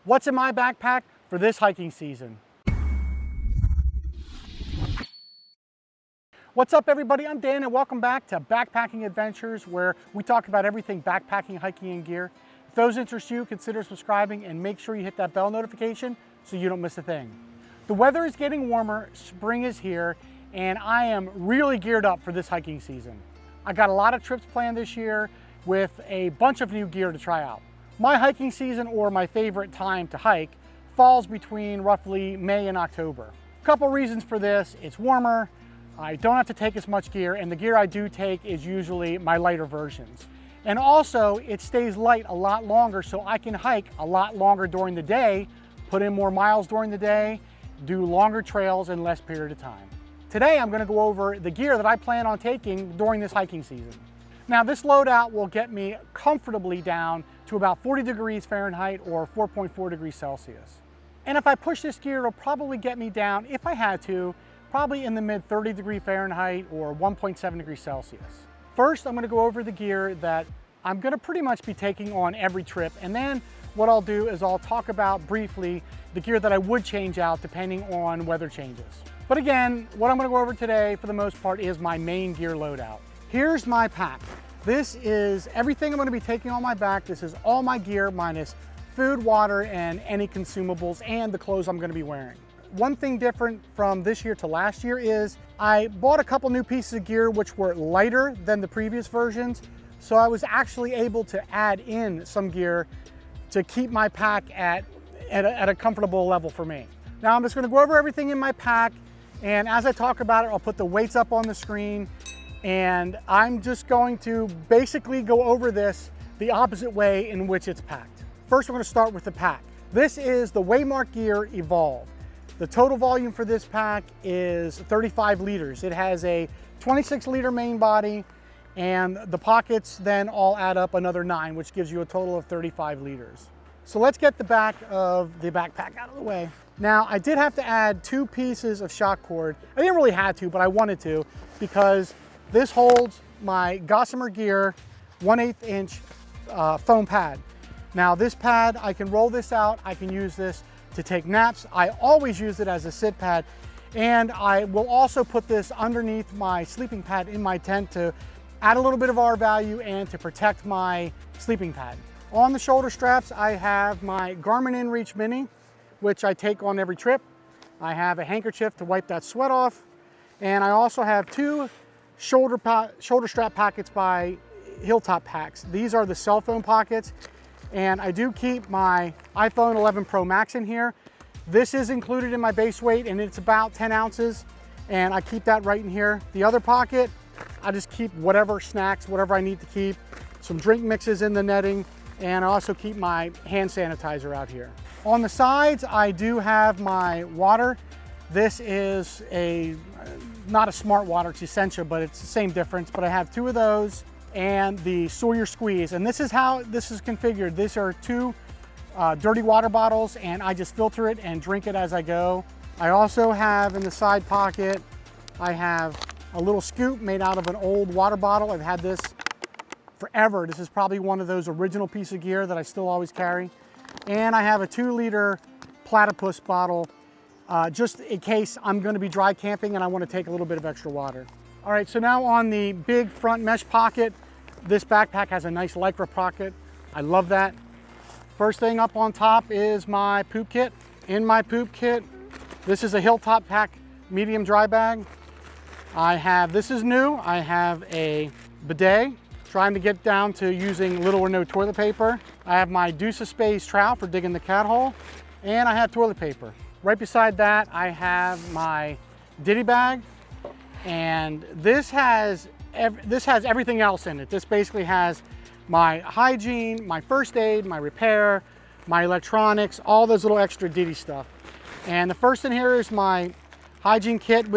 What's in my backpack for this hiking season? What's up everybody, I'm Dan and welcome back to Backpacking Adventures, where we talk about everything backpacking, hiking, and gear. If those interest you, consider subscribing and make sure you hit that bell notification so you don't miss a thing. The weather is getting warmer, spring is here, and I am really geared up for this hiking season. I got a lot of trips planned this year with a bunch of new gear to try out. My hiking season, or my favorite time to hike, falls between roughly May and October. A couple reasons for this: it's warmer, I don't have to take as much gear, and the gear I do take is usually my lighter versions. And also, it stays light a lot longer, so I can hike a lot longer during the day, put in more miles during the day, do longer trails in less period of time. Today, I'm gonna go over the gear that I plan on taking during this hiking season. Now, this loadout will get me comfortably down to about 40 degrees Fahrenheit or 4.4 degrees Celsius. And if I push this gear, it'll probably get me down, if I had to, probably in the mid 30 degree Fahrenheit or 1.7 degrees Celsius. First, I'm gonna go over the gear that I'm gonna pretty much be taking on every trip. And then what I'll do is I'll talk about briefly the gear that I would change out depending on weather changes. But again, what I'm gonna go over today for the most part is my main gear loadout. Here's my pack. This is everything I'm gonna be taking on my back. This is all my gear minus food, water, and any consumables and the clothes I'm gonna be wearing. One thing different from this year to last year is I bought a couple new pieces of gear which were lighter than the previous versions. So I was actually able to add in some gear to keep my pack at a comfortable level for me. Now I'm just gonna go over everything in my pack, and as I talk about it, I'll put the weights up on the screen, and I'm just going to basically go over this the opposite way in which it's packed. First, we're gonna start with the pack. This is the Waymark Gear Evolve. The total volume for this pack is 35 liters. It has a 26 liter main body, and the pockets then all add up another 9, which gives you a total of 35 liters. So let's get the back of the backpack out of the way. Now, I did have to add 2 pieces of shock cord. I didn't really have to, but I wanted to, because this holds my Gossamer Gear 1/8 inch foam pad. Now this pad, I can roll this out, I can use this to take naps. I always use it as a sit pad, and I will also put this underneath my sleeping pad in my tent to add a little bit of R value and to protect my sleeping pad. On the shoulder straps, I have my Garmin InReach Mini, which I take on every trip. I have a handkerchief to wipe that sweat off, and I also have 2 shoulder strap pockets by Hilltop Packs. These are the cell phone pockets, and I do keep my iPhone 11 Pro Max in here. This is included in my base weight, and it's about 10 ounces, and I keep that right in here. The other pocket, I just keep whatever snacks, whatever I need to keep, some drink mixes in the netting, and I also keep my hand sanitizer out here. On the sides, I do have my water. This is not a Smart Water, it's Essentia, but it's the same difference. But I have 2 of those and the Sawyer Squeeze. And this is how this is configured. These are 2 dirty water bottles, and I just filter it and drink it as I go. I also have in the side pocket, I have a little scoop made out of an old water bottle. I've had this forever. This is probably one of those original pieces of gear that I still always carry. And I have a 2-liter platypus bottle, just in case I'm gonna be dry camping and I wanna take a little bit of extra water. All right, so now on the big front mesh pocket, this backpack has a nice Lycra pocket. I love that. First thing up on top is my poop kit. In my poop kit, this is a Hilltop Pack medium dry bag. This is new, I have a bidet, trying to get down to using little or no toilet paper. I have my Deuce of Spades trowel for digging the cat hole, and I have toilet paper. Right beside that, I have my ditty bag, and this has everything else in it. This basically has my hygiene, my first aid, my repair, my electronics, all those little extra ditty stuff. And the first in here is my hygiene kit.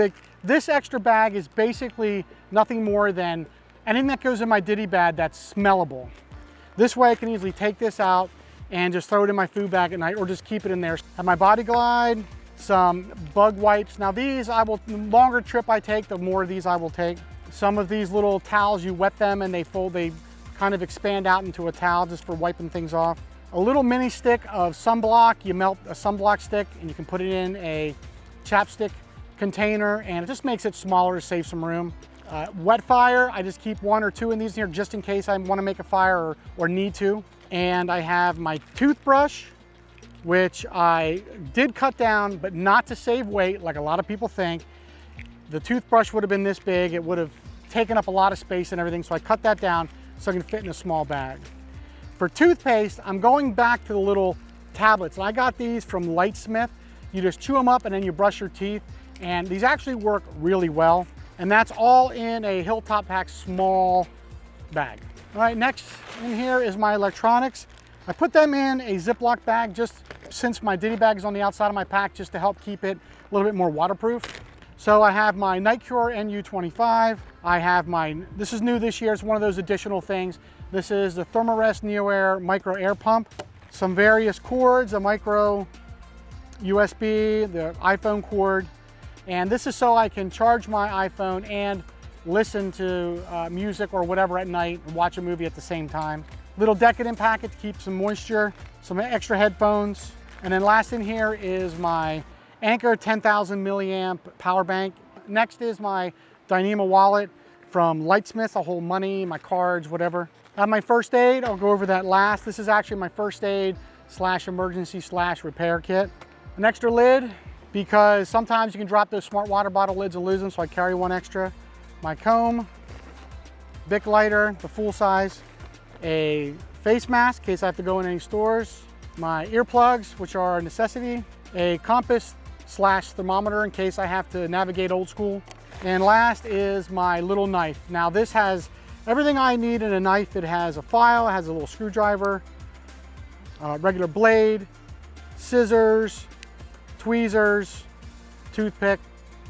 This extra bag is basically nothing more than anything that goes in my ditty bag that's smellable. This way I can easily take this out and just throw it in my food bag at night, or just keep it in there. Have my Body Glide, some bug wipes. Now these, the longer trip I take, the more of these I will take. Some of these little towels, you wet them and they kind of expand out into a towel just for wiping things off. a little mini stick of sunblock. You melt a sunblock stick and you can put it in a chapstick container, and it just makes it smaller to save some room. Wet fire, I just keep 1 or 2 in these here just in case I want to make a fire or need to. And I have my toothbrush, which I did cut down, but not to save weight like a lot of people think. The toothbrush would have been this big. It would have taken up a lot of space and everything, so I cut that down so I can fit in a small bag. For toothpaste, I'm going back to the little tablets, and I got these from Lightsmith. You just chew them up and then you brush your teeth, and these actually work really well. And that's all in a Hilltop Pack small bag. All right, next in here is my electronics. I put them in a Ziploc bag just since my ditty bag is on the outside of my pack, just to help keep it a little bit more waterproof. So I have my NiteCure NU25. I have my, this is new this year, it's one of those additional things. This is the Thermarest NeoAir Micro Air Pump. Some various cords, a micro USB, the iPhone cord. And this is so I can charge my iPhone and listen to music or whatever at night and watch a movie at the same time. Little decadent packet to keep some moisture, some extra headphones. And then last in here is my Anker 10,000 milliamp power bank. Next is my Dyneema wallet from Lightsmith. I'll hold money, my cards, whatever. My first aid, I'll go over that last. This is actually my first aid / emergency / repair kit. An extra lid, because sometimes you can drop those smart water bottle lids and lose them, so I carry one extra. My comb, Bic lighter, the full size, a face mask in case I have to go in any stores, my earplugs, which are a necessity, a compass / thermometer in case I have to navigate old school, and last is my little knife. Now this has everything I need in a knife. It has a file, it has a little screwdriver, a regular blade, scissors, tweezers, toothpick.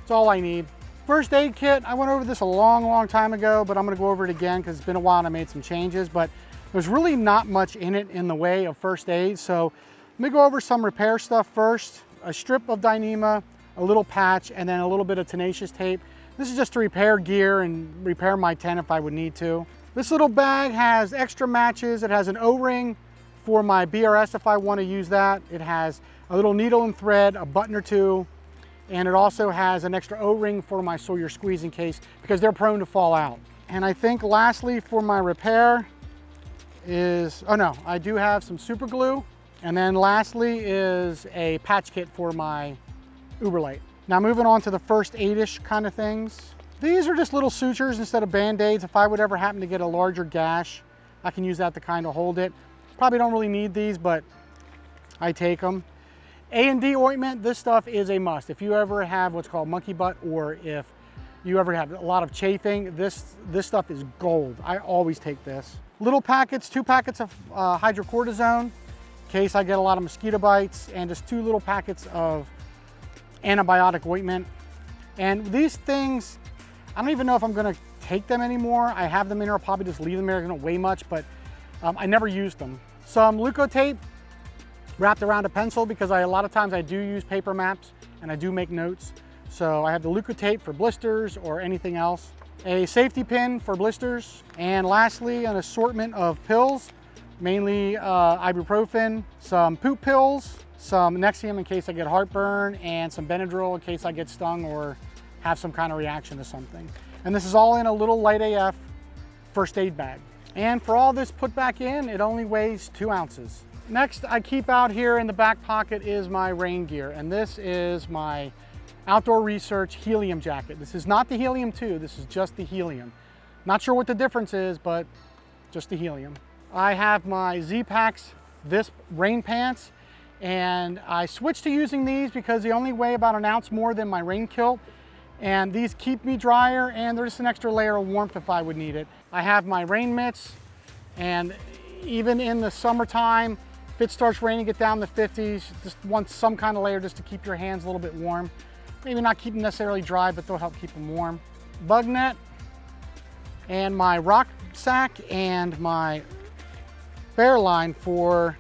It's all I need. First aid kit, I went over this a long time ago, but I'm gonna go over it again because it's been a while and I made some changes, but there's really not much in it in the way of first aid. So let me go over some repair stuff first. A strip of Dyneema, a little patch, and then a little bit of tenacious tape. This is just to repair gear and repair my tent if I would need to. This little bag has extra matches. It has an O-ring for my BRS if I want to use that. It has a little needle and thread, a button or two, and it also has an extra O-ring for my Sawyer squeeze in case, because they're prone to fall out. And I think lastly for my repair is, oh no, I do have some super glue. And then lastly is a patch kit for my Ultralight. Now moving on to the first aid-ish kind of things. These are just little sutures instead of Band-Aids. If I would ever happen to get a larger gash, I can use that to kind of hold it. Probably don't really need these, but I take them. A&D ointment, this stuff is a must. If you ever have what's called monkey butt, or if you ever have a lot of chafing, this stuff is gold. I always take this. Little packets, 2 packets of hydrocortisone, in case I get a lot of mosquito bites, and just 2 little packets of antibiotic ointment. And these things, I don't even know if I'm gonna take them anymore. I have them in here, I'll probably just leave them there. They don't weigh much, but I never used them. Some Leukotape wrapped around a pencil, because a lot of times I do use paper maps and I do make notes. So I have the Leukotape for blisters or anything else. A safety pin for blisters. And lastly, an assortment of pills, mainly ibuprofen, some poop pills, some Nexium in case I get heartburn, and some Benadryl in case I get stung or have some kind of reaction to something. And this is all in a little light AF first aid bag. And for all this put back in, it only weighs 2 ounces. Next I keep out here in the back pocket is my rain gear, and this is my Outdoor Research helium jacket. This is not the helium 2, this is just the helium. Not sure what the difference is, but just the helium. I have my Z-Packs, this rain pants, and I switched to using these because they only weigh about 1 ounce more than my rain kilt, and these keep me drier, and they're just an extra layer of warmth if I would need it. I have my rain mitts, and even in the summertime, if it starts raining, get down to the 50s, just want some kind of layer just to keep your hands a little bit warm. Maybe not keep them necessarily dry, but they'll help keep them warm. Bug net, and my rock sack, and my bear line for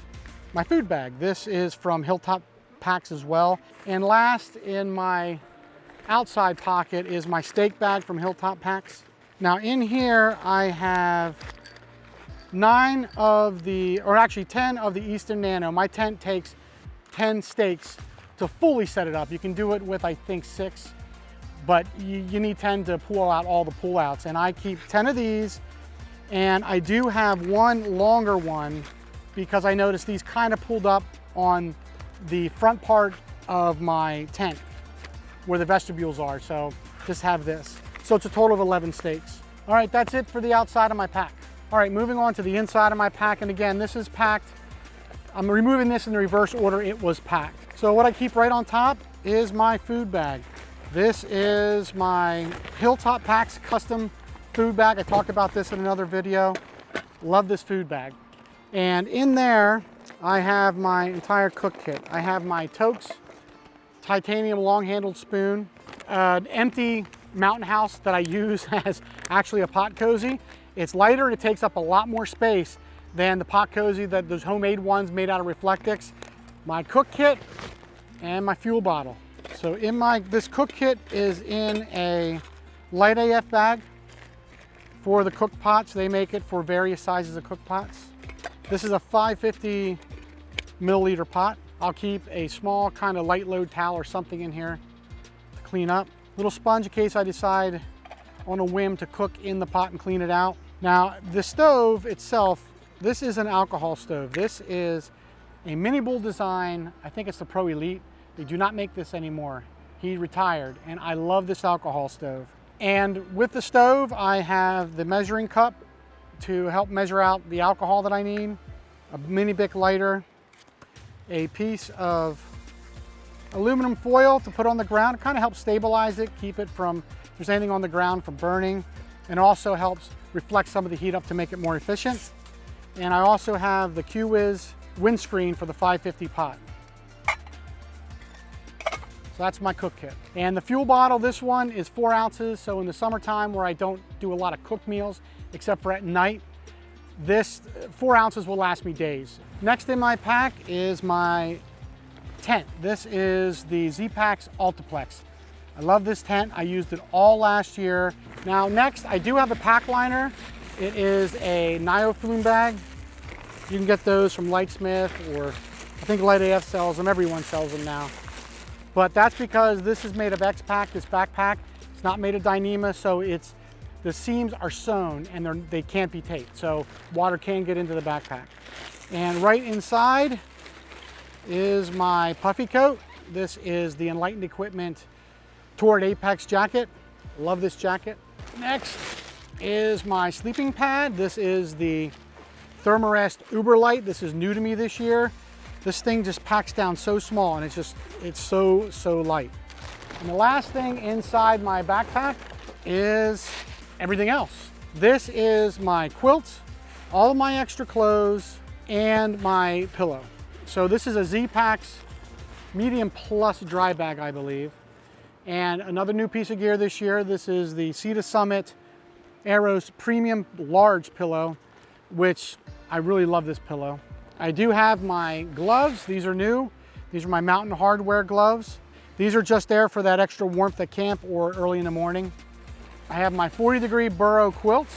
my food bag. This is from Hilltop Packs as well. And last in my outside pocket is my steak bag from Hilltop Packs. Now in here I have 10 of the Easton Nano. My tent takes 10 stakes to fully set it up. You can do it with, I think, 6, but you need 10 to pull out all the pullouts. And I keep 10 of these, and I do have one longer one because I noticed these kind of pulled up on the front part of my tent where the vestibules are, so just have this. So it's a total of 11 stakes. All right, that's it for the outside of my pack. All right, moving on to the inside of my pack, and again, this is packed. I'm removing this in the reverse order it was packed. So what I keep right on top is my food bag. This is my Hilltop Packs custom food bag. I talked about this in another video. Love this food bag. And in there, I have my entire cook kit. I have my Toaks titanium long-handled spoon, an empty Mountain House that I use as actually a pot cozy. It's lighter and it takes up a lot more space than the pot cozy, that those homemade ones made out of Reflectix. My cook kit and my fuel bottle. So this cook kit is in a light AF bag for the cook pots. They make it for various sizes of cook pots. This is a 550 milliliter pot. I'll keep a small kind of light load towel or something in here to clean up. Little sponge in case I decide on a whim to cook in the pot and clean it out. Now, the stove itself, this is an alcohol stove. This is a Mini Bull design. I think it's the Pro Elite. They do not make this anymore. He retired, and I love this alcohol stove. And with the stove, I have the measuring cup to help measure out the alcohol that I need, a mini Bic lighter, a piece of aluminum foil to put on the ground. It kind of helps stabilize it, keep it from, if there's anything on the ground, from burning, and also helps reflect some of the heat up to make it more efficient. And I also have the Q-Wiz windscreen for the 550 pot. So that's my cook kit. And the fuel bottle, this one is 4 ounces. So in the summertime where I don't do a lot of cooked meals, except for at night, this 4 ounces will last me days. Next in my pack is my tent. This is the Z-Packs Ultraplex. I love this tent. I used it all last year. Now next, I do have a pack liner. It is a Nioflume bag. You can get those from Lightsmith, or I think Light AF sells them. Everyone sells them now. But that's because this is made of X-Pack, this backpack. It's not made of Dyneema, so the seams are sewn and they can't be taped, so water can get into the backpack. And right inside is my puffy coat. This is the Enlightened Equipment Torrid Apex jacket. Love this jacket. Next is my sleeping pad. This is the Thermarest Ultralight. This is new to me this year. This thing just packs down so small, and it's so light. And the last thing inside my backpack is everything else. This is my quilt, all of my extra clothes, and my pillow. So this is a Z-Packs Medium Plus dry bag, I believe. And another new piece of gear this year, this is the Sea to Summit Aeros Premium Large Pillow, which I really love this pillow. I do have my gloves. These are new. These are my Mountain Hardwear gloves. These are just there for that extra warmth at camp or early in the morning. I have my 40-degree burrow quilt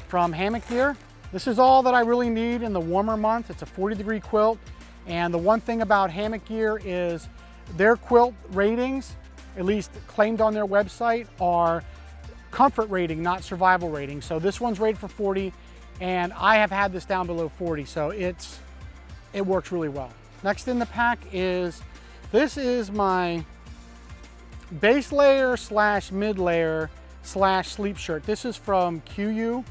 from Hammock Gear. This is all that I really need in the warmer months. It's a 40-degree quilt. And the one thing about Hammock Gear is their quilt ratings, at least claimed on their website, are comfort rating, not survival rating. So this one's rated for 40, and I have had this down below 40, so it works really well. Next in the pack is, this is my base layer slash mid layer slash sleep shirt. This is from QU,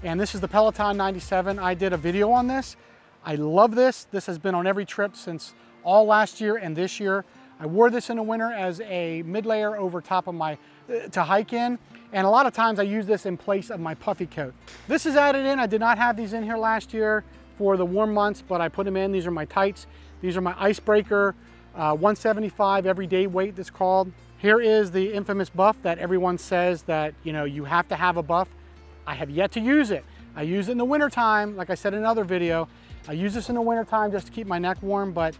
and this is the Peloton 97. I did a video on this. I love this. This has been on every trip since all last year and this year. I wore this in the winter as a mid layer over top of my, to hike in. And a lot of times I use this in place of my puffy coat. This is added in. I did not have these in here last year for the warm months, but I put them in. These are my tights. These are my Icebreaker 175 everyday weight, it's called. Here is the infamous buff that everyone says that, you know, you have to have a buff. I have yet to use it. I use it in the winter time, like I said in another video. I use this in the winter time just to keep my neck warm, but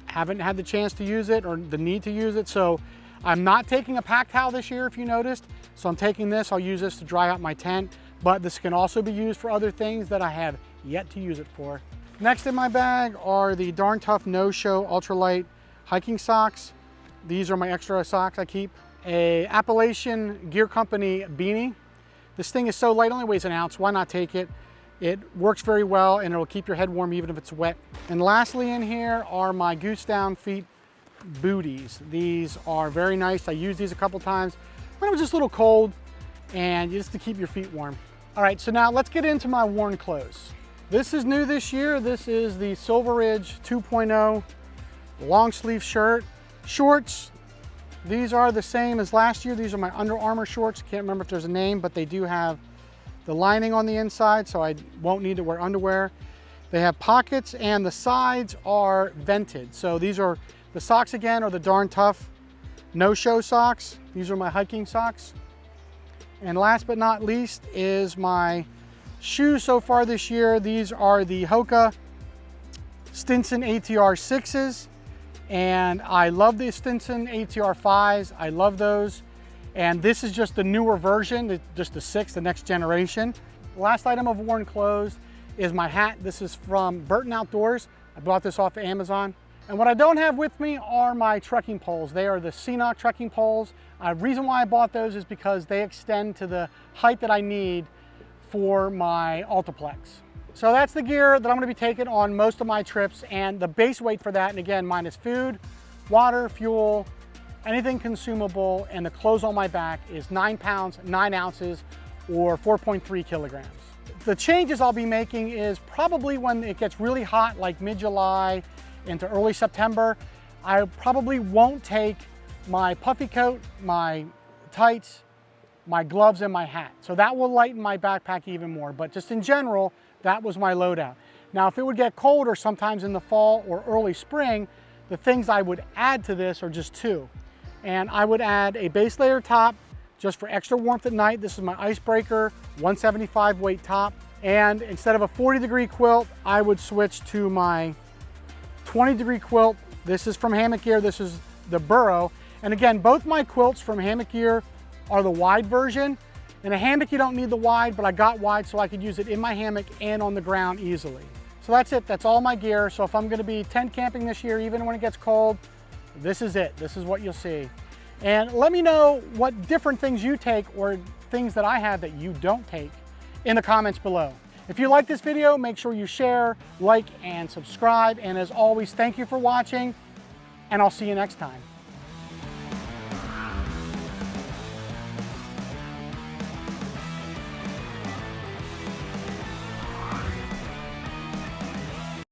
haven't had the chance to use it or the need to use it. So I'm not taking a pack towel this year, if you noticed. So I'm taking this, I'll use this to dry out my tent. but this can also be used for other things that I have yet to use it for. Next in my bag are the Darn Tough No-Show Ultralight hiking socks. These are my extra socks I keep. A Appalachian Gear Company beanie. This thing is so light, only weighs an ounce. Why not take it? It works very well and it'll keep your head warm even if it's wet. And lastly in here are my Goose Down Feet booties. These are very nice. I used these a couple times when it was just a little cold and just to keep your feet warm. All right, so now let's get into my worn clothes. This is new this year. This is the Silver Ridge 2.0 long sleeve shirt. Shorts, these are the same as last year. These are my Under Armour shorts. Can't remember if there's a name, but they do have the lining on the inside, so I won't need to wear underwear. They have pockets and the sides are vented. So these are, the socks again are the Darn Tough No-Show socks. These are my hiking socks. And last but not least is my shoes so far this year. These are the Hoka Stinson ATR 6s. And I love the Stinson ATR 5s. I love those. And this is just the newer version, just the 6th, the next generation. The last item of worn clothes is my hat. This is from Burton Outdoors. I bought this off of Amazon. And what I don't have with me are my trekking poles. They are the Ceenoc trekking poles. The reason why I bought those is because they extend to the height that I need for my Ultraplex. So that's the gear that I'm gonna be taking on most of my trips, and the base weight for that, and again, minus food, water, fuel, anything consumable, and the clothes on my back is 9 pounds, 9 ounces, or 4.3 kilograms. The changes I'll be making is probably when it gets really hot, like mid-July into early September. I probably won't take my puffy coat, my tights, my gloves, and my hat. So that will lighten my backpack even more, but just in general, that was my loadout. Now, if it would get colder sometimes in the fall or early spring, the things I would add to this are just two. And I would add a base layer top just for extra warmth at night. This is my Icebreaker 175 weight top. And instead of a 40-degree quilt, I would switch to my 20-degree quilt. This is from Hammock Gear. This is the Burrow. And again, both my quilts from Hammock Gear are the wide version. In a hammock, you don't need the wide, but I got wide so I could use it in my hammock and on the ground easily. So that's it. That's all my gear. So if I'm going to be tent camping this year, even when it gets cold, this is it. This is what you'll see. And let me know what different things you take or things that I have that you don't take in the comments below. If you like this video, make sure you share, like, and subscribe. And as always, thank you for watching, and I'll see you next time.